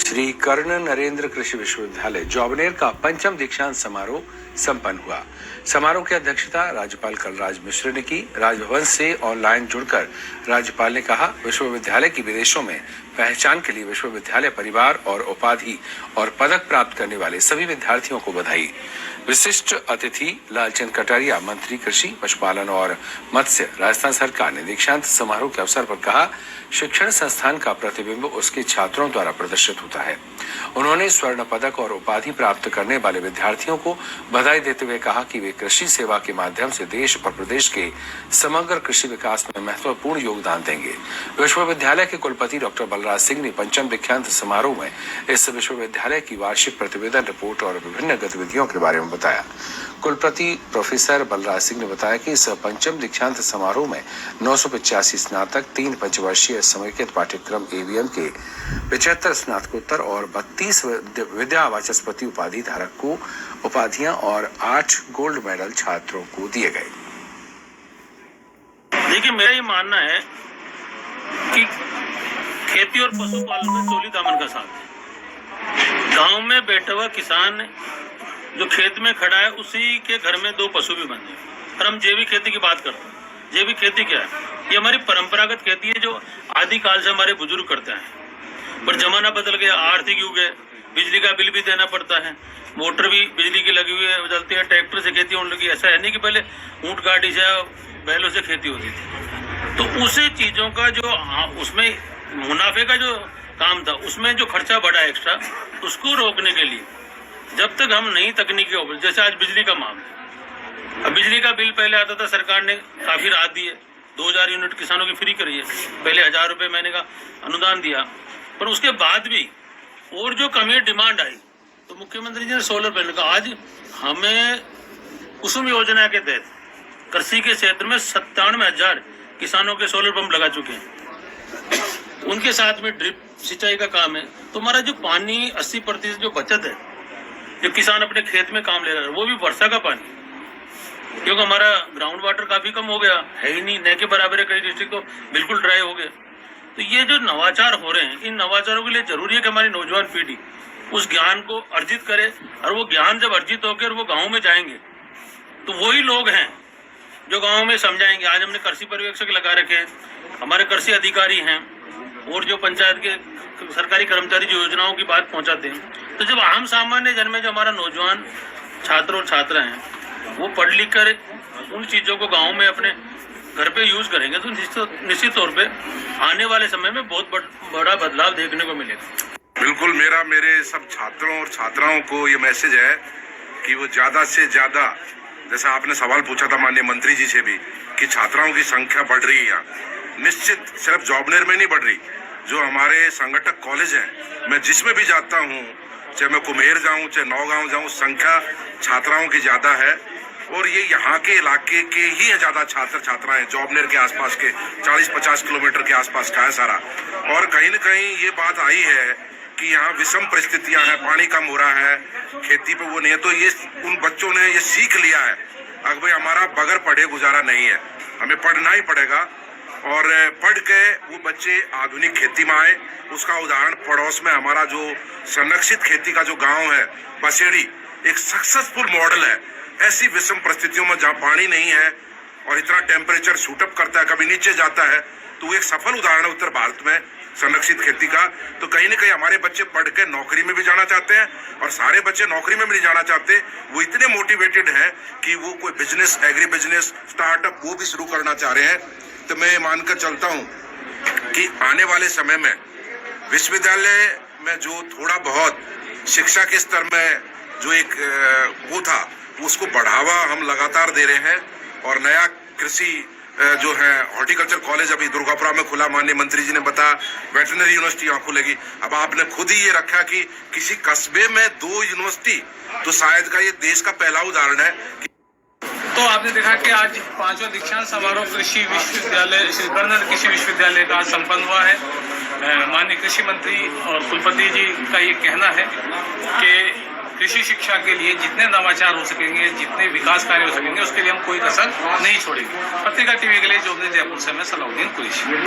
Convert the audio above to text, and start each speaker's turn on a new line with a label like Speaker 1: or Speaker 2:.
Speaker 1: श्री कर्ण नरेंद्र कृषि विश्वविद्यालय जॉबनेर का पंचम दीक्षांत समारोह संपन्न हुआ। समारोह की अध्यक्षता राज्यपाल कलराज मिश्र ने की। राजभवन से ऑनलाइन जुड़कर राज्यपाल ने कहा, विश्वविद्यालय की विदेशों में पहचान के लिए विश्वविद्यालय परिवार और उपाधि और पदक प्राप्त करने वाले सभी विद्यार्थियों को बधाई। विशिष्ट अतिथि लालचंद कटारिया, मंत्री कृषि, पशुपालन और मत्स्य, राजस्थान सरकार ने दीक्षांत समारोह के अवसर पर कहा, शिक्षण संस्थान का प्रतिबिंब उसके छात्रों द्वारा प्रदर्शित होता है। उन्होंने स्वर्ण पदक और उपाधि प्राप्त करने वाले विद्यार्थियों को बधाई देते हुए कहा कि वे कृषि सेवा के माध्यम से देश और प्रदेश के समग्र कृषि विकास में महत्वपूर्ण योगदान देंगे। विश्वविद्यालय के कुलपति डॉक्टर बलराज सिंह ने पंचम दीक्षांत समारोह में इस विश्वविद्यालय की वार्षिक प्रतिवेदन रिपोर्ट और विभिन्न गतिविधियों के बारे में बताया। कुलपति प्रोफेसर बलराज सिंह ने बताया कि इस पंचम दीक्षांत समारोह में 985 स्नातक, 3 पंचवर्षीय समेकित पाठ्यक्रम एवीएम के 75 स्नातकोत्तर और 32 विद्या वाचस्पति उपाधि धारक को उपाधियां और 8 गोल्ड मेडल छात्रों को दिए गए।
Speaker 2: देखिए, मेरा ये मानना है कि खेती और पशुपालन में चोली दामन का साथ है। गांव में बैठा हुआ किसान जो खेत में खड़ा है, उसी के घर में 2 पशु भी बन जाए। और हम जैविक खेती की बात करते हैं। जैविक खेती क्या है? ये हमारी परंपरागत खेती है जो आदि काल से हमारे बुजुर्ग करते हैं। पर जमाना बदल गया, आर्थिक युग है, बिजली का बिल भी देना पड़ता है, मोटर भी बिजली की लगी हुई है, बदलती है, ट्रैक्टर से खेती होने लगी। ऐसा है नहीं कि पहले ऊंट गाड़ी से बैलों से खेती होती थी। तो उसी चीजों का जो उसमें मुनाफे का जो काम था, उसमें जो खर्चा बढ़ा एक्स्ट्रा, उसको रोकने के लिए जब तक हम नई तकनीकी, जैसे आज बिजली का मामला, अब बिजली का बिल पहले आता था, सरकार ने काफी राहत दी है, 2000 यूनिट किसानों की फ्री करी है, पहले 1000 रुपए महीने का अनुदान दिया। पर उसके बाद भी और जो कमी डिमांड आई, तो मुख्यमंत्री जी ने सोलर पैनल का, आज हमें कुसुम योजना के तहत कृषि के क्षेत्र में 97,000 किसानों के सोलर पंप लगा चुके हैं। उनके साथ में ड्रिप सिंचाई का काम है। तो हमारा जो पानी 80% जो बचत है, जो किसान अपने खेत में काम ले रहा है, वो भी वर्षा का पानी, क्योंकि हमारा ग्राउंड वाटर काफी कम हो गया है ही नहीं, न के बराबर है, कई डिस्ट्रिक्ट तो बिल्कुल ड्राई हो गए। तो ये जो नवाचार हो रहे हैं, इन नवाचारों के लिए जरूरी है कि हमारी नौजवान पीढ़ी उस ज्ञान को अर्जित करे, और वो ज्ञान जब अर्जित होकर वो गाँव में जाएंगे, तो वही लोग हैं जो गाँव में समझाएंगे। आज हमने कृषि पर्यवेक्षक लगा रखे हैं, हमारे कृषि अधिकारी हैं, और जो पंचायत के सरकारी कर्मचारी जो योजनाओं की बात पहुंचाते हैं। तो जब आम सामान्य जन में जो हमारा नौजवान छात्र और छात्रा हैं, वो पढ़ लिख कर उन चीज़ों को गांव में अपने घर पे यूज करेंगे, तो निश्चित तौर पे आने वाले समय में बहुत बड़ा बदलाव देखने को मिलेगा।
Speaker 3: बिल्कुल, मेरे सब छात्रों और छात्राओं को ये मैसेज है कि वो ज्यादा से ज्यादा, जैसा आपने सवाल पूछा था माननीय मंत्री जी से भी, कि छात्राओं की संख्या बढ़ रही है यहाँ, निश्चित सिर्फ जॉबनेर में नहीं बढ़ रही, जो हमारे संगठक कॉलेज हैं, मैं जिसमें भी जाता हूँ, चाहे मैं कुम्हेर जाऊँ चाहे नौगांव जाऊँ, संख्या छात्राओं की ज्यादा है। और ये यहाँ के इलाके के ही है ज्यादा छात्र छात्राएं, जॉबनेर के आसपास के 40-50 किलोमीटर के आसपास का है सारा। और कहीं न कहीं ये बात आई है कि यहाँ विषम परिस्थितियां हैं, पानी कम हो रहा है, खेती पे वो नहीं है, तो ये उन बच्चों ने ये सीख लिया है अगर भाई हमारा बगैर पढ़े गुजारा नहीं है, हमें पढ़ना ही पड़ेगा। और पढ़ के वो बच्चे आधुनिक खेती में आए। उसका उदाहरण पड़ोस में हमारा जो संरक्षित खेती का जो गांव है बसेड़ी, एक सक्सेसफुल मॉडल है। ऐसी विषम परिस्थितियों में जहाँ पानी नहीं है और इतना टेम्परेचर शूटअप करता है, कभी नीचे जाता है, तो वो एक सफल उदाहरण है उत्तर भारत में संरक्षित खेती का। तो कहीं न कहीं हमारे बच्चे पढ़ के नौकरी में भी जाना चाहते हैं, और सारे बच्चे नौकरी में भी नहीं जाना चाहते, वो इतने मोटिवेटेड हैं कि वो कोई बिजनेस, एग्री बिजनेस, स्टार्टअप वो भी शुरू करना चाह रहे हैं। तो मैं मानकर चलता हूं कि आने वाले समय में विश्वविद्यालय में जो थोड़ा बहुत शिक्षा के स्तर में जो एक वो था, उसको बढ़ावा हम लगातार दे रहे हैं। और नया कृषि जो है हॉर्टिकल्चर कॉलेज अभी दुर्गापुरा में खुला, माननीय मंत्री जी ने बताया, वेटरनरी यूनिवर्सिटी यहाँ खुलेगी। अब आपने खुद ही ये रखा कि किसी कस्बे में 2 यूनिवर्सिटी, तो शायद का ये देश का पहला उदाहरण है।
Speaker 4: तो आपने देखा कि आज 5वां दीक्षांत समारोह कृषि विश्वविद्यालय, श्री कर्ण कृषि विश्वविद्यालय का संपन्न हुआ है। माननीय कृषि मंत्री और कुलपति जी का ये कहना है कि कृषि शिक्षा के लिए जितने नवाचार हो सकेंगे, जितने विकास कार्य हो सकेंगे, उसके लिए हम कोई कसर नहीं छोड़ेंगे। पत्रिका टीवी के लिए जॉबनेर जयपुर से मैं सलाउद्दीन कुरैशी।